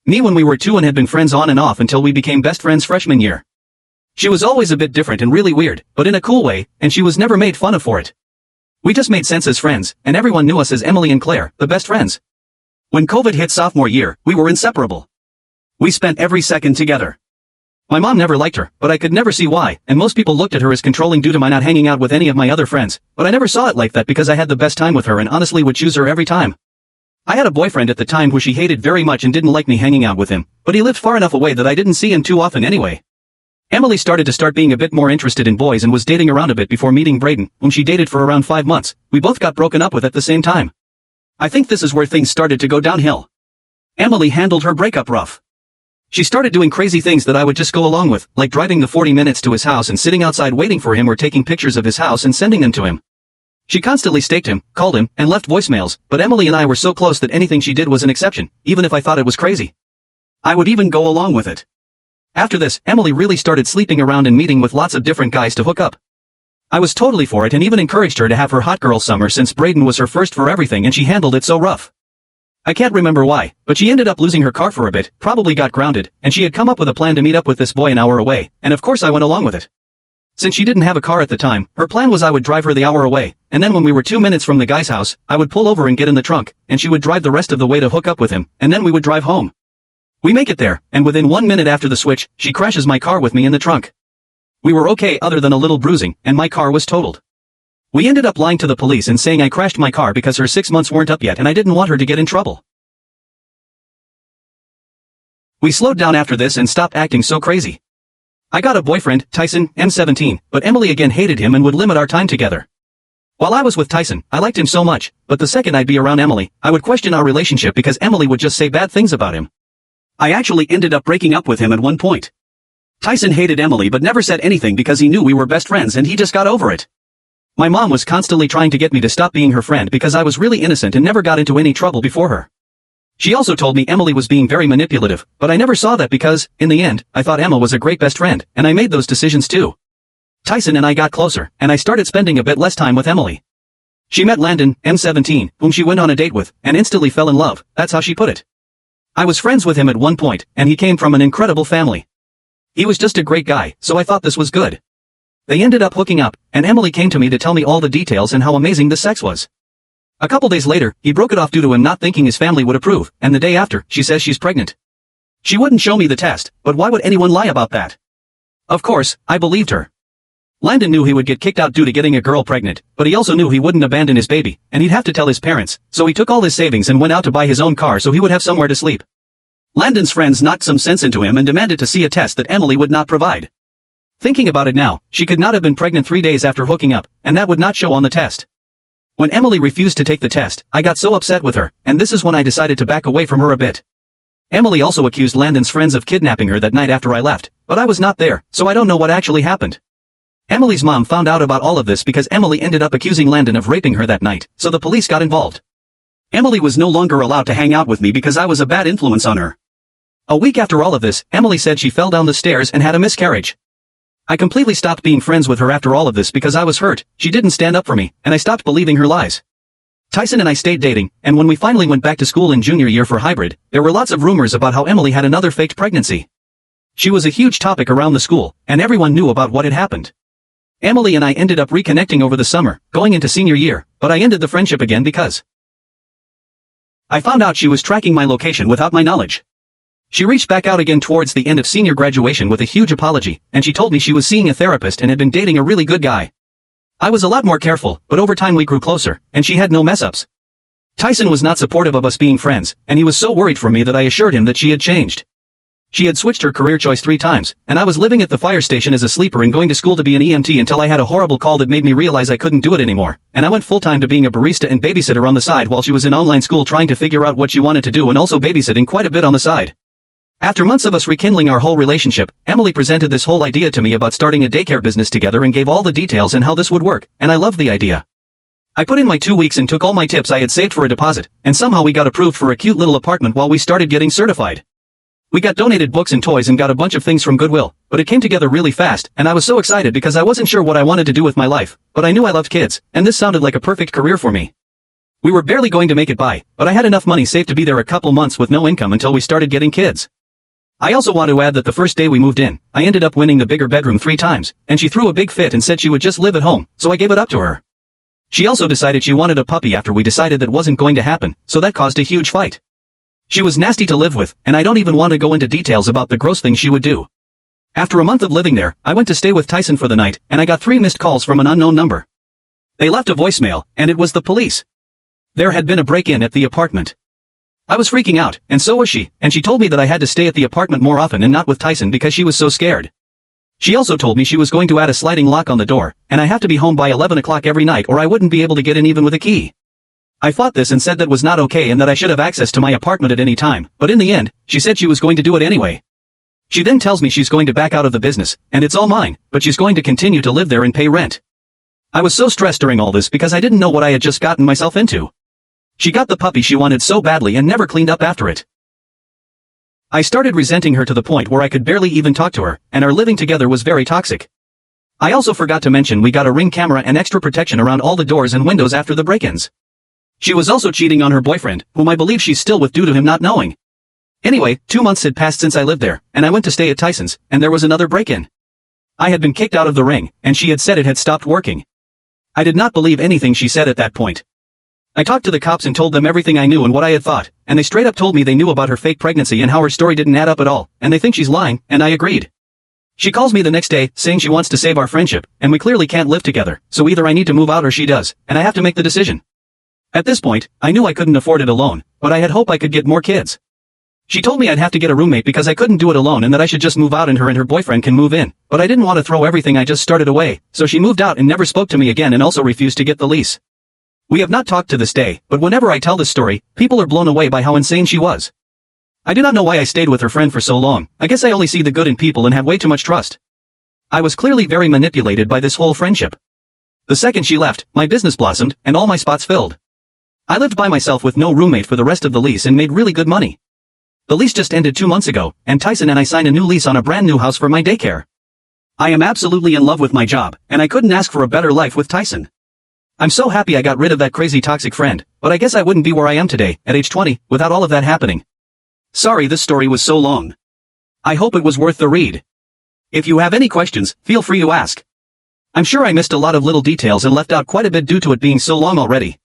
Me when we were 2 and had been friends on and off until we became best friends freshman year. She was always a bit different and really weird, but in a cool way, and she was never made fun of for it. We just made sense as friends, and everyone knew us as Emily and Claire, the best friends. When COVID hit sophomore year, we were inseparable. We spent every second together. My mom never liked her, but I could never see why, and most people looked at her as controlling due to my not hanging out with any of my other friends, but I never saw it like that because I had the best time with her and honestly would choose her every time. I had a boyfriend at the time who she hated very much and didn't like me hanging out with him, but he lived far enough away that I didn't see him too often anyway. Emily started being a bit more interested in boys and was dating around a bit before meeting Braden, whom she dated for around 5 months. We both got broken up with at the same time. I think this is where things started to go downhill. Emily handled her breakup rough. She started doing crazy things that I would just go along with, like driving the 40 minutes to his house and sitting outside waiting for him or taking pictures of his house and sending them to him. She constantly stalked him, called him, and left voicemails, but Emily and I were so close that anything she did was an exception, even if I thought it was crazy. I would even go along with it. After this, Emily really started sleeping around and meeting with lots of different guys to hook up. I was totally for it and even encouraged her to have her hot girl summer since Braden was her first for everything and she handled it so rough. I can't remember why, but she ended up losing her car for a bit, probably got grounded, and she had come up with a plan to meet up with this boy an hour away, and of course I went along with it. Since she didn't have a car at the time, her plan was I would drive her the hour away, and then when we were 2 minutes from the guy's house, I would pull over and get in the trunk, and she would drive the rest of the way to hook up with him, and then we would drive home. We make it there, and within 1 minute after the switch, she crashes my car with me in the trunk. We were okay other than a little bruising, and my car was totaled. We ended up lying to the police and saying I crashed my car because her 6 months weren't up yet and I didn't want her to get in trouble. We slowed down after this and stopped acting so crazy. I got a boyfriend, Tyson, M17, but Emily again hated him and would limit our time together. While I was with Tyson, I liked him so much, but the second I'd be around Emily, I would question our relationship because Emily would just say bad things about him. I actually ended up breaking up with him at one point. Tyson hated Emily but never said anything because he knew we were best friends and he just got over it. My mom was constantly trying to get me to stop being her friend because I was really innocent and never got into any trouble before her. She also told me Emily was being very manipulative, but I never saw that because, in the end, I thought Emma was a great best friend, and I made those decisions too. Tyson and I got closer, and I started spending a bit less time with Emily. She met Landon, M17, whom she went on a date with, and instantly fell in love, that's how she put it. I was friends with him at one point, and he came from an incredible family. He was just a great guy, so I thought this was good. They ended up hooking up, and Emily came to me to tell me all the details and how amazing the sex was. A couple days later, he broke it off due to him not thinking his family would approve, and the day after, she says she's pregnant. She wouldn't show me the test, but why would anyone lie about that? Of course, I believed her. Landon knew he would get kicked out due to getting a girl pregnant, but he also knew he wouldn't abandon his baby, and he'd have to tell his parents, so he took all his savings and went out to buy his own car so he would have somewhere to sleep. Landon's friends knocked some sense into him and demanded to see a test that Emily would not provide. Thinking about it now, she could not have been pregnant 3 days after hooking up, and that would not show on the test. When Emily refused to take the test, I got so upset with her, and this is when I decided to back away from her a bit. Emily also accused Landon's friends of kidnapping her that night after I left, but I was not there, so I don't know what actually happened. Emily's mom found out about all of this because Emily ended up accusing Landon of raping her that night, so the police got involved. Emily was no longer allowed to hang out with me because I was a bad influence on her. A week after all of this, Emily said she fell down the stairs and had a miscarriage. I completely stopped being friends with her after all of this because I was hurt, she didn't stand up for me, and I stopped believing her lies. Tyson and I stayed dating, and when we finally went back to school in junior year for hybrid, there were lots of rumors about how Emily had another faked pregnancy. She was a huge topic around the school, and everyone knew about what had happened. Emily and I ended up reconnecting over the summer, going into senior year, but I ended the friendship again because I found out she was tracking my location without my knowledge. She reached back out again towards the end of senior graduation with a huge apology, and she told me she was seeing a therapist and had been dating a really good guy. I was a lot more careful, but over time we grew closer, and she had no mess-ups. Tyson was not supportive of us being friends, and he was so worried for me that I assured him that she had changed. She had switched her career choice 3 times, and I was living at the fire station as a sleeper and going to school to be an EMT until I had a horrible call that made me realize I couldn't do it anymore, and I went full-time to being a barista and babysitter on the side while she was in online school trying to figure out what she wanted to do and also babysitting quite a bit on the side. After months of us rekindling our whole relationship, Emily presented this whole idea to me about starting a daycare business together and gave all the details and how this would work, and I loved the idea. I put in my 2 weeks and took all my tips I had saved for a deposit, and somehow we got approved for a cute little apartment while we started getting certified. We got donated books and toys and got a bunch of things from Goodwill, but it came together really fast, and I was so excited because I wasn't sure what I wanted to do with my life, but I knew I loved kids, and this sounded like a perfect career for me. We were barely going to make it by, but I had enough money saved to be there a couple months with no income until we started getting kids. I also want to add that the first day we moved in, I ended up winning the bigger bedroom 3 times, and she threw a big fit and said she would just live at home, so I gave it up to her. She also decided she wanted a puppy after we decided that wasn't going to happen, so that caused a huge fight. She was nasty to live with, and I don't even want to go into details about the gross things she would do. After a month of living there, I went to stay with Tyson for the night, and I got 3 missed calls from an unknown number. They left a voicemail, and it was the police. There had been a break-in at the apartment. I was freaking out, and so was she, and she told me that I had to stay at the apartment more often and not with Tyson because she was so scared. She also told me she was going to add a sliding lock on the door, and I have to be home by 11 o'clock every night or I wouldn't be able to get in even with a key. I fought this and said that was not okay and that I should have access to my apartment at any time, but in the end, she said she was going to do it anyway. She then tells me she's going to back out of the business, and it's all mine, but she's going to continue to live there and pay rent. I was so stressed during all this because I didn't know what I had just gotten myself into. She got the puppy she wanted so badly and never cleaned up after it. I started resenting her to the point where I could barely even talk to her, and our living together was very toxic. I also forgot to mention we got a Ring camera and extra protection around all the doors and windows after the break-ins. She was also cheating on her boyfriend, whom I believe she's still with due to him not knowing. Anyway, 2 months had passed since I lived there, and I went to stay at Tyson's, and there was another break-in. I had been kicked out of the Ring, and she had said it had stopped working. I did not believe anything she said at that point. I talked to the cops and told them everything I knew and what I had thought, and they straight up told me they knew about her fake pregnancy and how her story didn't add up at all, and they think she's lying, and I agreed. She calls me the next day, saying she wants to save our friendship, and we clearly can't live together, so either I need to move out or she does, and I have to make the decision. At this point, I knew I couldn't afford it alone, but I had hope I could get more kids. She told me I'd have to get a roommate because I couldn't do it alone and that I should just move out and her boyfriend can move in, but I didn't want to throw everything I just started away, so she moved out and never spoke to me again and also refused to get the lease. We have not talked to this day, but whenever I tell this story, people are blown away by how insane she was. I do not know why I stayed with her friend for so long. I guess I only see the good in people and have way too much trust. I was clearly very manipulated by this whole friendship. The second she left, my business blossomed, and all my spots filled. I lived by myself with no roommate for the rest of the lease and made really good money. The lease just ended 2 months ago, and Tyson and I signed a new lease on a brand new house for my daycare. I am absolutely in love with my job, and I couldn't ask for a better life with Tyson. I'm so happy I got rid of that crazy toxic friend, but I guess I wouldn't be where I am today, at age 20, without all of that happening. Sorry this story was so long. I hope it was worth the read. If you have any questions, feel free to ask. I'm sure I missed a lot of little details and left out quite a bit due to it being so long already.